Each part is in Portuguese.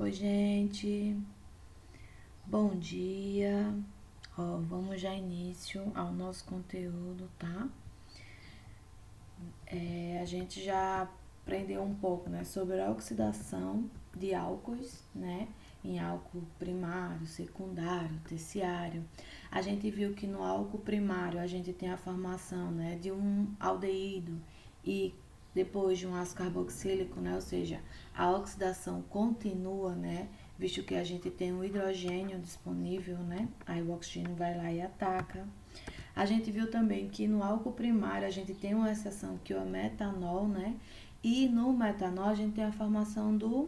Oi, gente. Bom dia. Vamos já início ao nosso conteúdo, tá? A gente já aprendeu um pouco, né, sobre a oxidação de álcoois, né? Em álcool primário, secundário, terciário. A gente viu que no álcool primário a gente tem a formação, né, de um aldeído e depois de um ácido carboxílico, né? Ou seja, a oxidação continua, né? Visto que a gente tem o hidrogênio disponível, né? Aí o oxigênio vai lá e ataca. A gente viu também que no álcool primário a gente tem uma exceção que é o metanol, né? E no metanol a gente tem a formação do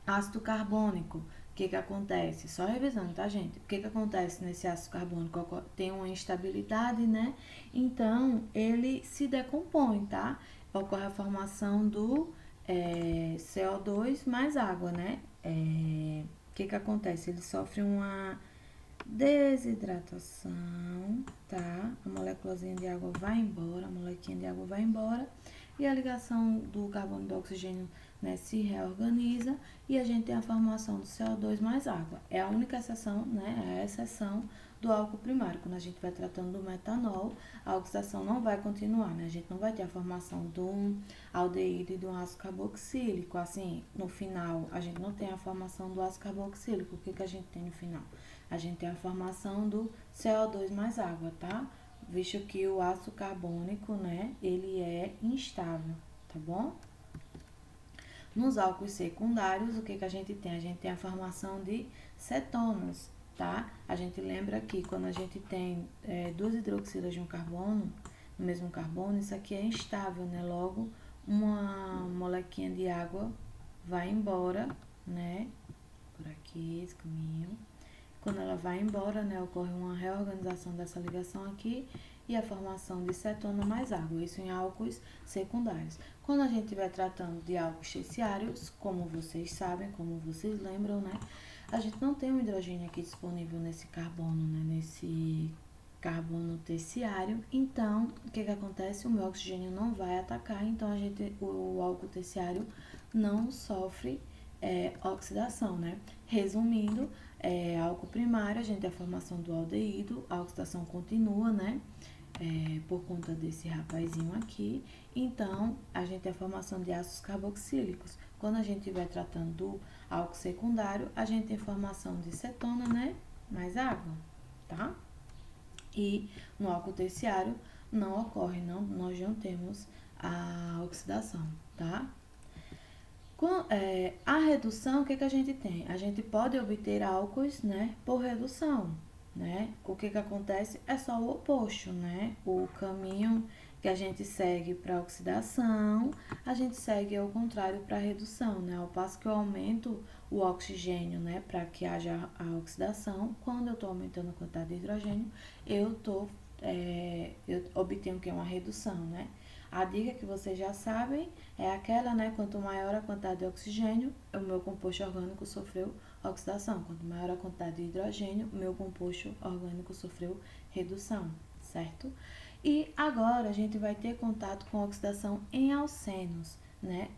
ácido carbônico. O que acontece? Só revisando, tá, gente? O que acontece nesse ácido carbônico? Tem uma instabilidade, né? Então, ele se decompõe, tá? Ocorre a formação do CO2 mais água, né? O que acontece? Ele sofre uma desidratação, tá? A moléculazinha de água vai embora, a molequinha de água vai embora e a ligação do carbono do oxigênio, né, se reorganiza e a gente tem a formação do CO2 mais água. É a única exceção, né? É a exceção do álcool primário. Quando a gente vai tratando do metanol, a oxidação não vai continuar, né? A gente não vai ter a formação de um aldeído e de um ácido carboxílico. Assim, no final, a gente não tem a formação do ácido carboxílico. O que a gente tem no final? A gente tem a formação do CO2 mais água, tá? Visto que o ácido carbônico, né, ele é instável, tá bom? Nos álcools secundários, o que a gente tem? A gente tem a formação de cetonas, tá? A gente lembra que quando a gente tem duas hidroxilas de um carbono, no mesmo carbono, isso aqui é instável, né? Logo, uma molequinha de água vai embora, né? Por aqui, esse caminho. Quando ela vai embora, né, ocorre uma reorganização dessa ligação aqui e a formação de cetona mais água, isso em álcoois secundários. Quando a gente estiver tratando de álcools terciários, como vocês sabem, como vocês lembram, né, a gente não tem um hidrogênio aqui disponível nesse carbono, né, nesse carbono terciário, então o que acontece? O meu oxigênio não vai atacar, então o álcool terciário não sofre oxidação, né? Resumindo, álcool primário, a gente tem a formação do aldeído, a oxidação continua, né? Por conta desse rapazinho aqui. Então, a gente tem a formação de ácidos carboxílicos. Quando a gente estiver tratando do álcool secundário, a gente tem formação de cetona, né? Mais água, tá? E no álcool terciário não ocorre, não, nós não temos a oxidação, tá? A redução, o que a gente tem? A gente pode obter álcoois, né, por redução, né? O que acontece é só o oposto, né? O caminho que a gente segue para oxidação, a gente segue ao contrário para redução, né? Ao passo que eu aumento o oxigênio, né, para que haja a oxidação, quando eu estou aumentando a quantidade de hidrogênio, eu obtenho o que é uma redução, né? A dica que vocês já sabem é aquela, né? Quanto maior a quantidade de oxigênio, o meu composto orgânico sofreu oxidação. Quanto maior a quantidade de hidrogênio, o meu composto orgânico sofreu redução, certo? E agora a gente vai ter contato com a oxidação em alcenos, né?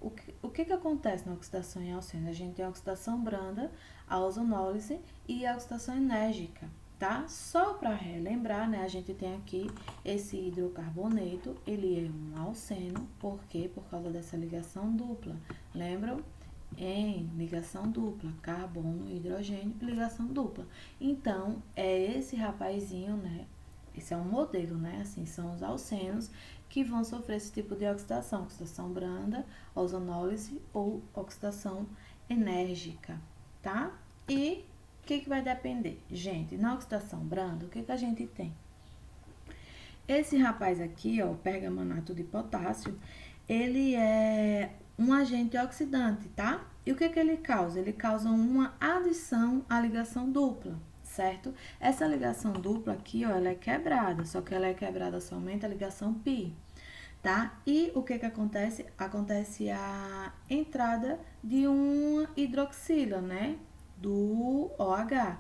O que acontece na oxidação em alcenos? A gente tem a oxidação branda, a ozonólise e a oxidação enérgica, tá? Só para relembrar, né, a gente tem aqui esse hidrocarboneto, ele é um alceno, por quê? Por causa dessa ligação dupla. Lembram? Em ligação dupla, carbono, hidrogênio, ligação dupla. Então, é esse rapazinho, né? Esse é um modelo, né? Assim, são os alcenos que vão sofrer esse tipo de oxidação, oxidação branda, ozonólise ou oxidação enérgica, tá? E o que vai depender? Gente, na oxidação branda, o que a gente tem? Esse rapaz aqui, ó, o pergamanato de potássio, ele é um agente oxidante, tá? E o que ele causa? Ele causa uma adição à ligação dupla, certo? Essa ligação dupla aqui, ó, ela é quebrada, só que ela é quebrada somente a ligação pi, tá? E o que acontece? Acontece a entrada de uma hidroxila, né? Do OH,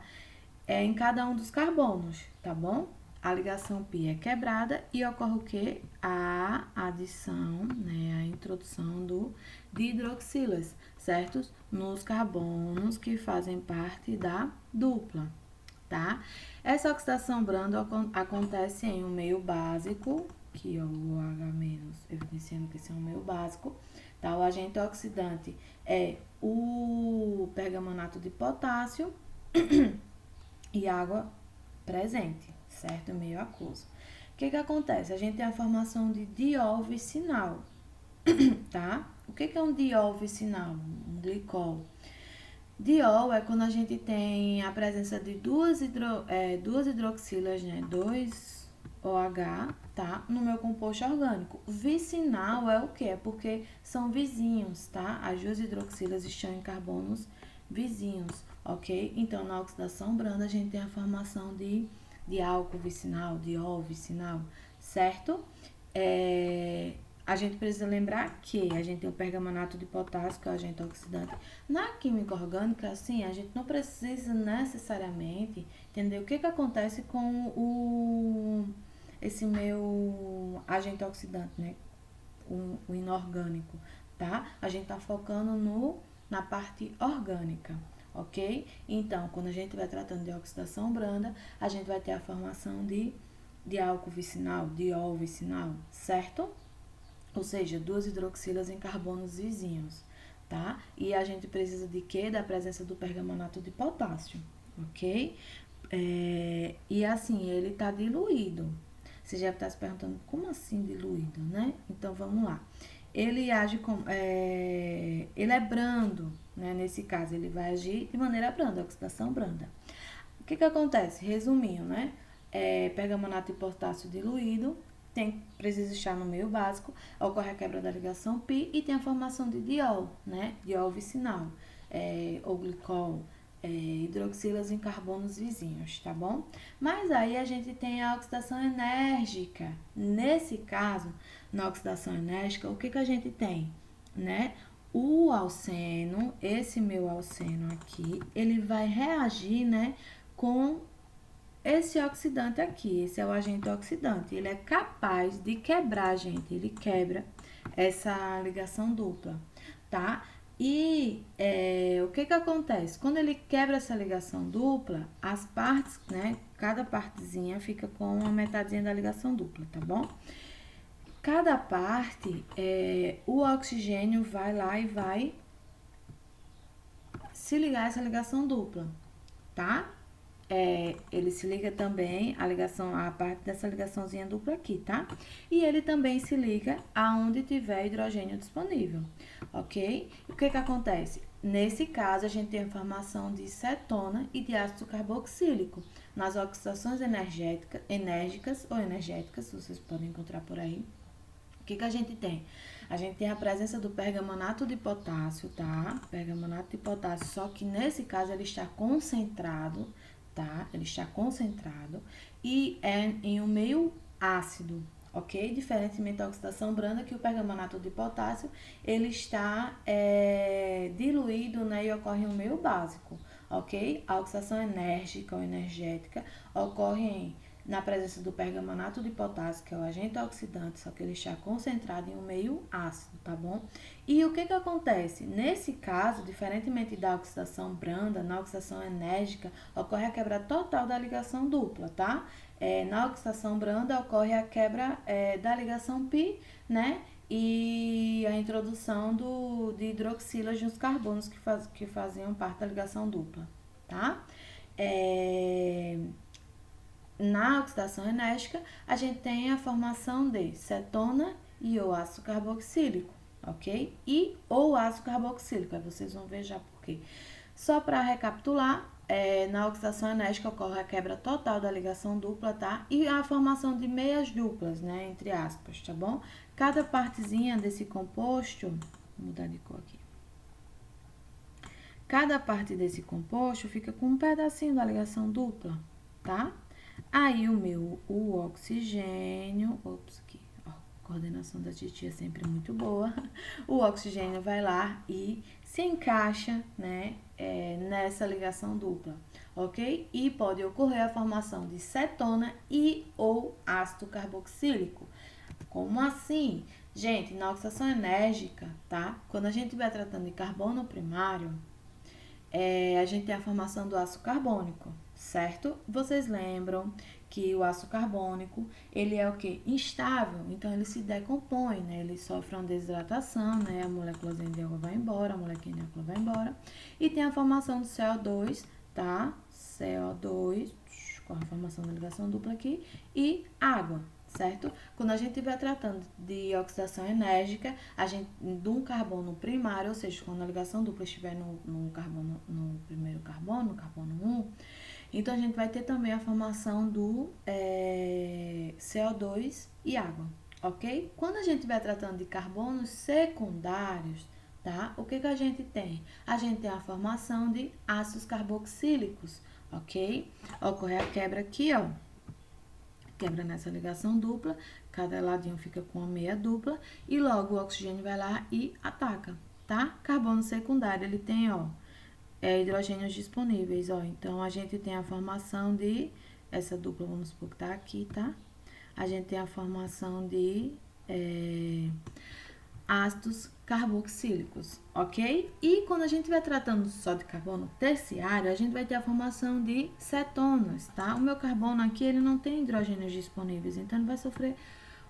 em cada um dos carbonos, tá bom? a ligação π é quebrada e ocorre o quê? A adição, né, a introdução de hidroxilas, certo? Nos carbonos que fazem parte da dupla, tá? Essa oxidação branda acontece em um meio básico, que é o OH-, evidenciando que esse é um meio básico, tá? O agente oxidante é o pergamonato de potássio e água presente, certo? Meio aquoso. O que acontece? A gente tem a formação de diol vicinal, tá? O que é um diol vicinal? Um glicol. Diol é quando a gente tem a presença de duas hidroxilas, né? 2OH, tá? No meu composto orgânico. Vicinal é o quê? É porque são vizinhos, tá? As duas hidroxilas estão em carbonos vizinhos, ok? Então, na oxidação branda, a gente tem a formação de álcool vicinal, diol vicinal, certo? A gente precisa lembrar que a gente tem o pergamonato de potássio, que é o agente oxidante. Na química orgânica, assim, a gente não precisa necessariamente entender o que acontece com esse meu agente oxidante, né? O inorgânico, tá? A gente tá focando na parte orgânica, ok? Então, quando a gente vai tratando de oxidação branda, a gente vai ter a formação de álcool vicinal, diol vicinal, certo? Ou seja, duas hidroxilas em carbonos vizinhos, tá? E a gente precisa de quê? Da presença do pergamonato de potássio, ok? E assim, ele tá diluído. Você já está se perguntando, como assim diluído, né? Então, vamos lá. Ele age como... ele é brando, né? Nesse caso, ele vai agir de maneira branda, oxidação branda. O que acontece? Resumindo, né? Pergamonato de potássio diluído, precisa estar no meio básico, ocorre a quebra da ligação π e tem a formação de diol, né? Diol vicinal, ou glicol, hidroxilas em carbonos vizinhos, tá bom? Mas aí a gente tem a oxidação enérgica. Nesse caso, na oxidação enérgica, o que a gente tem, né? O alceno, esse meu alceno aqui, ele vai reagir, né, com esse oxidante aqui. Esse é o agente oxidante. Ele é capaz de quebrar, gente. Ele quebra essa ligação dupla, tá? E o que acontece? Quando ele quebra essa ligação dupla, as partes, né? Cada partezinha fica com uma metadinha da ligação dupla, tá bom? Cada parte, o oxigênio vai lá e vai se ligar a essa ligação dupla, tá? Ele se liga também a parte dessa ligaçãozinha dupla aqui, tá? E ele também se liga aonde tiver hidrogênio disponível, ok? E o que acontece? Nesse caso, a gente tem a formação de cetona e de ácido carboxílico. Nas oxidações enérgicas, vocês podem encontrar por aí. O que a gente tem? A gente tem a presença do pergamonato de potássio, tá? Pergamonato de potássio, só que nesse caso ele está concentrado, tá? Ele está concentrado e é em um meio ácido, ok? Diferentemente da oxidação branda, que o pergamonato de potássio, ele está diluído, né? E ocorre em um meio básico, ok? A oxidação enérgica ou energética ocorre na presença do pergamonato de potássio, que é o agente oxidante, só que ele está concentrado em um meio ácido, tá bom? E o que acontece? Nesse caso, diferentemente da oxidação branda, na oxidação enérgica, ocorre a quebra total da ligação dupla, tá? Na oxidação branda, ocorre a quebra da ligação π, né? E a introdução de hidroxilas nos carbonos que faziam parte da ligação dupla, tá? Na oxidação enérgica, a gente tem a formação de cetona e ou ácido carboxílico, ok? E ou ácido carboxílico, aí vocês vão ver já por quê. Só para recapitular, na oxidação enérgica ocorre a quebra total da ligação dupla, tá? E a formação de meias duplas, né? Entre aspas, tá bom? Cada partezinha desse composto, vou mudar de cor aqui. Cada parte desse composto fica com um pedacinho da ligação dupla, tá? Aí o oxigênio, coordenação da titia é sempre muito boa, o oxigênio vai lá e se encaixa, né, nessa ligação dupla, ok? E pode ocorrer a formação de cetona e ou ácido carboxílico. Como assim? Gente, na oxidação enérgica, tá? Quando a gente estiver tratando de carbono primário, a gente tem a formação do ácido carbônico, certo? Vocês lembram que o ácido carbônico, ele é o que? Instável, então ele se decompõe, né? Ele sofre uma desidratação, né? A moléculazinha de água vai embora, a molécula de água vai embora. E tem a formação do CO2, tá? CO2, com a formação da ligação dupla aqui, e água, certo? Quando a gente estiver tratando de oxidação enérgica, de um carbono primário, ou seja, quando a ligação dupla estiver no primeiro carbono, no carbono 1, então a gente vai ter também a formação do CO2 e água, ok? Quando a gente estiver tratando de carbonos secundários, tá? O que a gente tem? A gente tem a formação de ácidos carboxílicos, ok? Ocorre a quebra aqui, ó. Quebra nessa ligação dupla, cada ladinho fica com a meia dupla e logo o oxigênio vai lá e ataca, tá? Carbono secundário, ele tem, ó, hidrogênios disponíveis, ó. Então, a gente tem a formação de, essa dupla, vamos supor que tá aqui, tá? A gente tem a formação de ácidos carboxílicos, ok? E quando a gente estiver tratando só de carbono terciário, a gente vai ter a formação de cetonas, tá? O meu carbono aqui, ele não tem hidrogênios disponíveis, então ele vai sofrer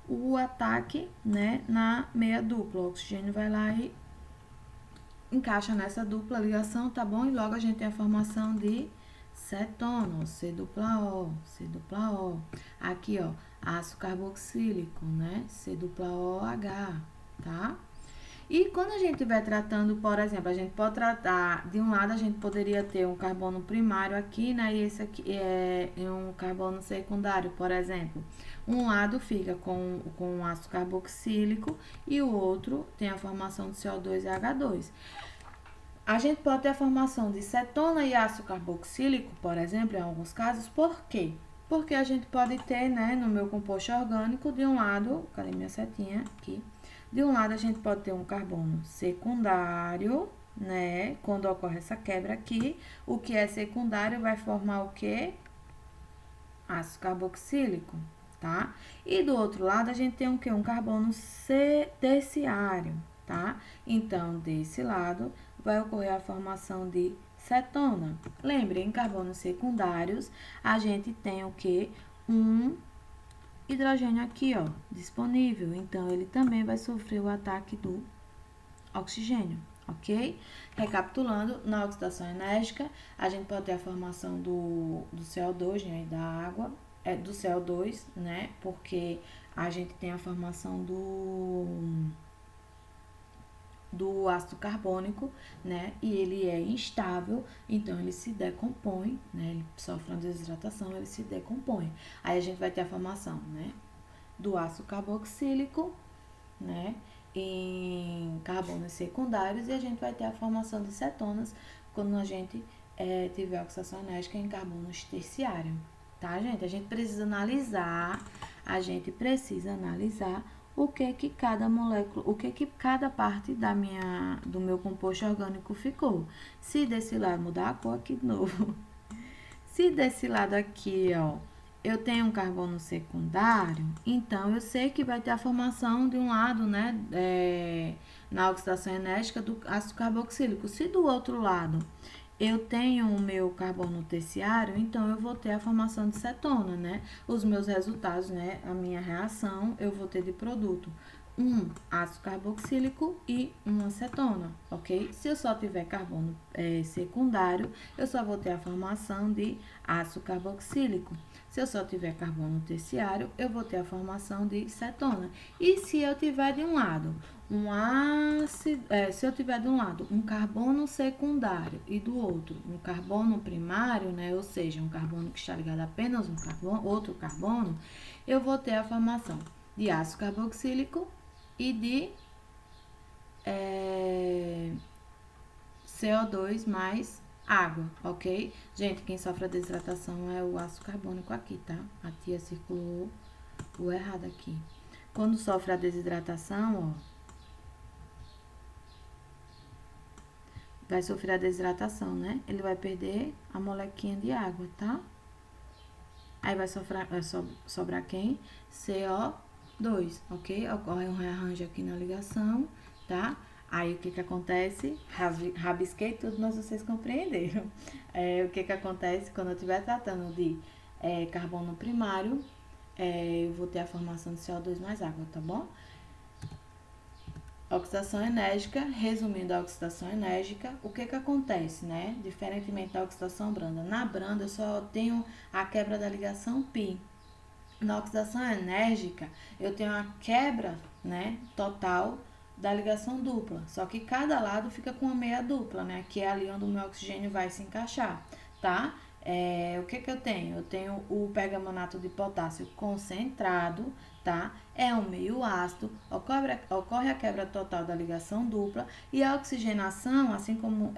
o ataque, né, na meia dupla. O oxigênio vai lá e encaixa nessa dupla ligação, tá bom? E logo a gente tem a formação de cetona, C dupla O, C dupla O. Aqui, ó, ácido carboxílico, né? C dupla OH, tá? E quando a gente estiver tratando, por exemplo, a gente pode tratar, de um lado a gente poderia ter um carbono primário aqui, né? E esse aqui é um carbono secundário, por exemplo. Um lado fica com ácido carboxílico e o outro tem a formação de CO2 e H2. A gente pode ter a formação de cetona e ácido carboxílico, por exemplo, em alguns casos. Por quê? Porque a gente pode ter, né, no meu composto orgânico, de um lado, cadê minha setinha? Aqui. De um lado, a gente pode ter um carbono secundário, né? Quando ocorre essa quebra aqui, o que é secundário vai formar o quê? Ácido carboxílico, tá? E do outro lado, a gente tem o quê? Um carbono terciário, tá? Então, desse lado, vai ocorrer a formação de cetona. Lembre, em carbonos secundários, a gente tem o quê? Um hidrogênio aqui, ó, disponível. Então, ele também vai sofrer o ataque do oxigênio, ok? Recapitulando, na oxidação enérgica, a gente pode ter a formação do CO2, né, da água, do CO2, né, porque a gente tem a formação do ácido carbônico, né, e ele é instável, então ele se decompõe, né, ele sofre uma desidratação, ele se decompõe. Aí a gente vai ter a formação, né, do ácido carboxílico, né, em carbonos secundários, e a gente vai ter a formação de cetonas quando a gente tiver oxidação enérgica em carbonos terciários, tá, gente? A gente precisa analisar o que cada molécula, o que cada parte do meu composto orgânico ficou. Se desse lado mudar a cor aqui de novo. Se desse lado aqui, ó, eu tenho um carbono secundário, então eu sei que vai ter a formação de um lado, né, na oxidação enérgica do ácido carboxílico. Se do outro lado eu tenho o meu carbono terciário, então eu vou ter a formação de cetona, né? Os meus resultados, né? A minha reação, eu vou ter de produto um ácido carboxílico e uma cetona, ok? Se eu só tiver carbono secundário, eu só vou ter a formação de ácido carboxílico. Se eu só tiver carbono terciário, eu vou ter a formação de cetona. E se eu tiver de um lado se eu tiver de um lado um carbono secundário e do outro um carbono primário, né, ou seja, um carbono que está ligado a apenas outro carbono, eu vou ter a formação de ácido carboxílico e de CO2 mais água, ok? Gente, quem sofre a desidratação é o ácido carbônico aqui, tá? A tia circulou o errado aqui. quando sofre a desidratação, ó, vai sofrer a desidratação, né? Ele vai perder a molequinha de água, tá? Aí vai sobrar quem? CO2, ok? Ocorre um rearranjo aqui na ligação, tá? Aí o que que acontece? Rabisquei tudo, mas vocês compreenderam. O que que acontece quando eu estiver tratando de carbono primário, eu vou ter a formação de CO2 mais água, tá bom? Oxidação enérgica, resumindo a oxidação enérgica, o que que acontece, né? Diferentemente da oxidação branda. Na branda, eu só tenho a quebra da ligação π. Na oxidação enérgica, eu tenho a quebra, né, total da ligação dupla. Só que cada lado fica com uma meia dupla, né? Que é ali onde o meu oxigênio vai se encaixar, tá? O que que eu tenho? Eu tenho o pergamonato de potássio concentrado, tá? É um meio ácido, ocorre a quebra total da ligação dupla e a oxigenação, assim como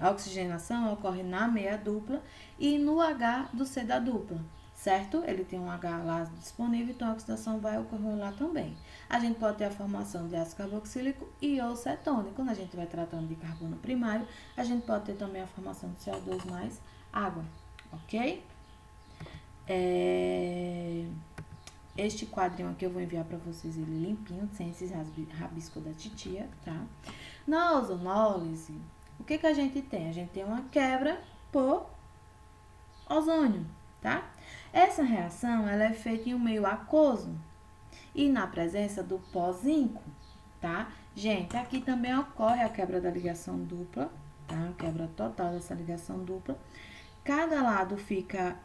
a oxigenação ocorre na meia dupla e no H do C da dupla, certo? Ele tem um H lá disponível, então a oxidação vai ocorrer lá também. A gente pode ter a formação de ácido carboxílico e ou cetônico. Quando a gente vai tratando de carbono primário, a gente pode ter também a formação de CO2 mais água, ok? Este quadrinho aqui eu vou enviar para vocês ele limpinho, sem esses rabiscos da titia, tá? Na ozonólise, o que que a gente tem? A gente tem uma quebra por ozônio, tá? Essa reação, ela é feita em um meio aquoso e na presença do pó zinco, tá? Gente, aqui também ocorre a quebra da ligação dupla, tá? A quebra total dessa ligação dupla. Cada lado fica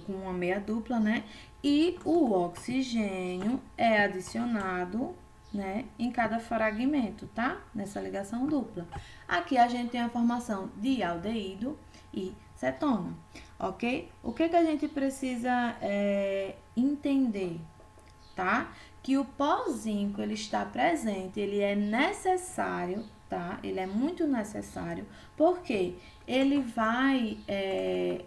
com uma meia dupla, né? E o oxigênio é adicionado, né, em cada fragmento, tá? Nessa ligação dupla. Aqui a gente tem a formação de aldeído e cetona, ok? O que que a gente precisa entender, tá? Que o pó zinco, ele está presente, ele é necessário, tá? Ele é muito necessário, porque ele vai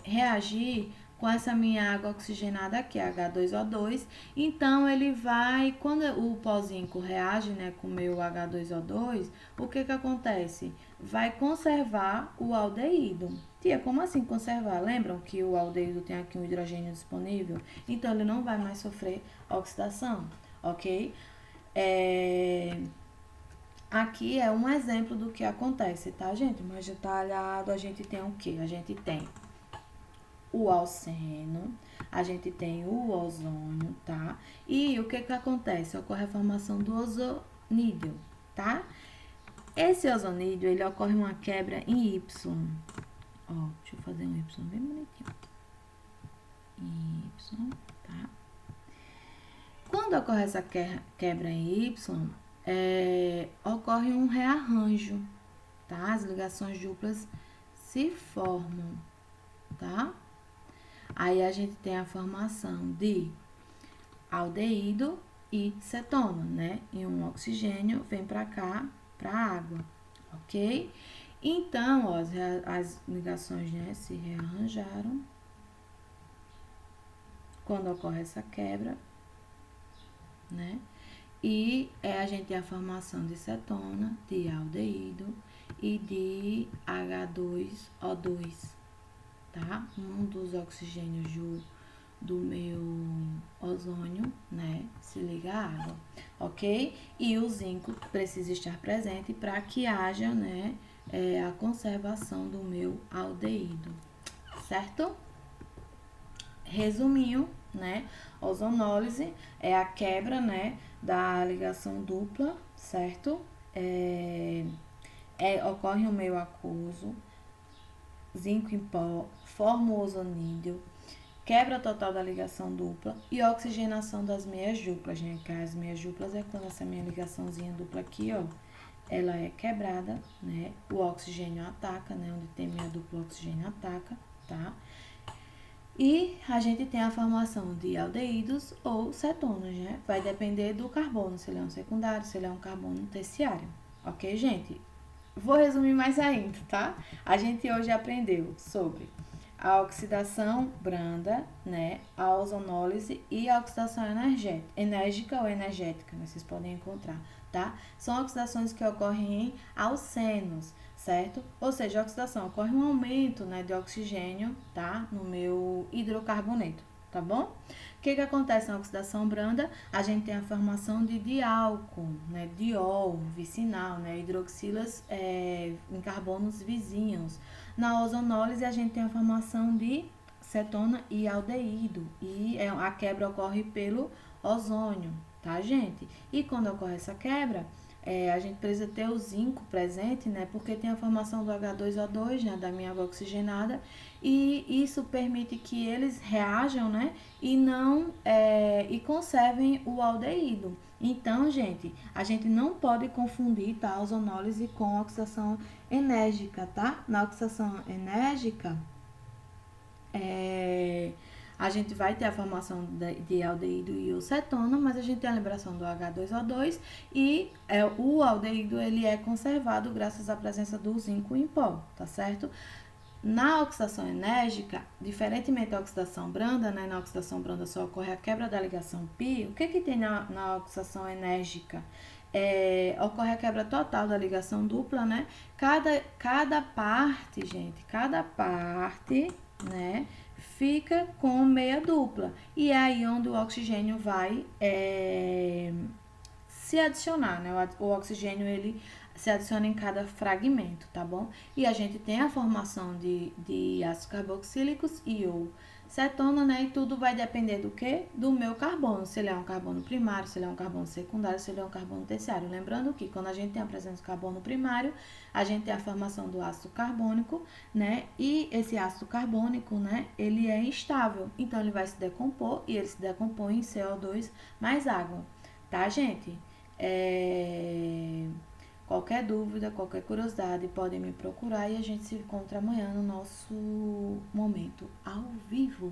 reagir com essa minha água oxigenada aqui, H2O2. Então, ele vai, quando o pó zinco reage, né, com o meu H2O2, o que que acontece? Vai conservar o aldeído. Tia, como assim conservar? Lembram que o aldeído tem aqui um hidrogênio disponível? Então, ele não vai mais sofrer oxidação, ok? Aqui é um exemplo do que acontece, tá, gente? Mais detalhado, a gente tem o quê? A gente tem o alceno, a gente tem o ozônio, tá? E o que que acontece? Ocorre a formação do ozonídeo, tá? Esse ozonídeo, ele ocorre uma quebra em Y. Ó, deixa eu fazer um Y bem bonitinho. Y, tá? Quando ocorre essa quebra em Y, ocorre um rearranjo, tá? As ligações duplas se formam, tá? Aí a gente tem a formação de aldeído e cetona, né? E um oxigênio vem para cá, para a água, ok? Então, ó, as ligações, né, se rearranjaram quando ocorre essa quebra, né? E a gente tem a formação de cetona, de aldeído e de H2O2, tá? Um dos oxigênios do meu ozônio, né, se liga à água, ok? E o zinco precisa estar presente para que haja, né, a conservação do meu aldeído, certo? Resuminho, né, ozonólise é a quebra, né, da ligação dupla, certo? Ocorre um meio aquoso, zinco em pó, forma o ozonídeo, quebra total da ligação dupla e oxigenação das meias duplas, gente. As meias duplas é quando essa minha ligaçãozinha dupla aqui, ó, ela é quebrada, né? O oxigênio ataca, né? Onde tem meia dupla, o oxigênio ataca, tá? E a gente tem a formação de aldeídos ou cetonas, né? Vai depender do carbono, se ele é um secundário, se ele é um carbono terciário. Ok, gente? Vou resumir mais ainda, tá? A gente hoje aprendeu sobre A oxidação branda, né? A ozonólise e a oxidação enérgica ou energética, né? Vocês podem encontrar, tá? São oxidações que ocorrem em alcenos, certo? Ou seja, a oxidação ocorre um aumento, né, de oxigênio, tá? No meu hidrocarboneto, tá bom? O que acontece na oxidação branda? A gente tem a formação de diálcool, né? Diol, vicinal, né? Hidroxilas em carbonos vizinhos. Na ozonólise, a gente tem a formação de cetona e aldeído. E a quebra ocorre pelo ozônio, tá, gente? E quando ocorre essa quebra, a gente precisa ter o zinco presente, né? Porque tem a formação do H2O2, né? Da minha água oxigenada. E isso permite que eles reajam, né? E não e conservem o aldeído. Então, gente, a gente não pode confundir, tá, a ozonólise com a oxidação enérgica, tá? Na oxidação enérgica, a gente vai ter a formação de aldeído e cetona, mas a gente tem a liberação do H2O2 e o aldeído ele é conservado graças à presença do zinco em pó, tá certo? Na oxidação enérgica, diferentemente da oxidação branda, né? Na oxidação branda só ocorre a quebra da ligação π. O que tem na oxidação enérgica? Ocorre a quebra total da ligação dupla, né? Cada parte, gente, cada parte, né? Fica com meia dupla. E é aí onde o oxigênio vai se adicionar, né? O oxigênio, ele se adiciona em cada fragmento, tá bom? E a gente tem a formação de ácidos carboxílicos e ou cetona, né? E tudo vai depender do quê? Do meu carbono. Se ele é um carbono primário, se ele é um carbono secundário, se ele é um carbono terciário. Lembrando que quando a gente tem a presença do carbono primário, a gente tem a formação do ácido carbônico, né? E esse ácido carbônico, né? Ele é instável. Então, ele vai se decompor e ele se decompõe em CO2 mais água. Tá, gente? Qualquer dúvida, qualquer curiosidade, podem me procurar e a gente se encontra amanhã no nosso momento ao vivo.